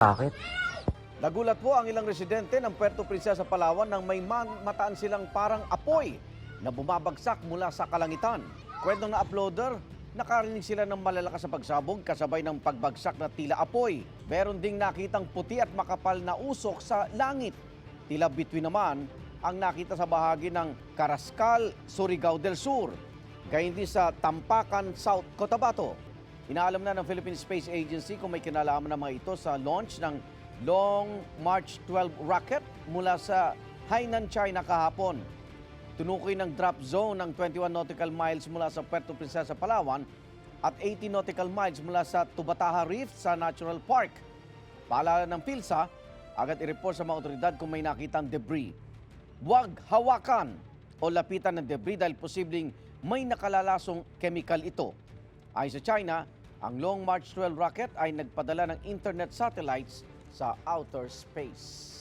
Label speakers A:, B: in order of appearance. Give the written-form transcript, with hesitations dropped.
A: Bakit?
B: Nagulat po ang ilang residente ng Puerto Princesa, Palawan nang may mataan silang parang apoy na bumabagsak mula sa kalangitan. Kwento ng uploader, nakarinig sila ng malalakas na pagsabog kasabay ng pagbagsak na tila apoy. Meron ding nakitang puti at makapal na usok sa langit. Tila bituin naman ang nakita sa bahagi ng Carrascal, Surigao del Sur. Gayun din sa Tampakan, South Cotabato. Inaalam na ng Philippine Space Agency kung may kinalaman ng mga ito sa launch ng Long March 12 rocket mula sa Hainan, China kahapon. Tunukoy ng drop zone ng 21 nautical miles mula sa Puerto Princesa, Palawan at 80 nautical miles mula sa Tubataha Reef sa Natural Park. Paalala ng PhilSA, agad i-report sa mga otoridad kung may nakitang debris. Huwag hawakan o lapitan ng debris dahil posibleng may nakalalasong chemical ito. Ayon sa China, ang Long March 12 rocket ay nagpadala ng internet satellites sa outer space.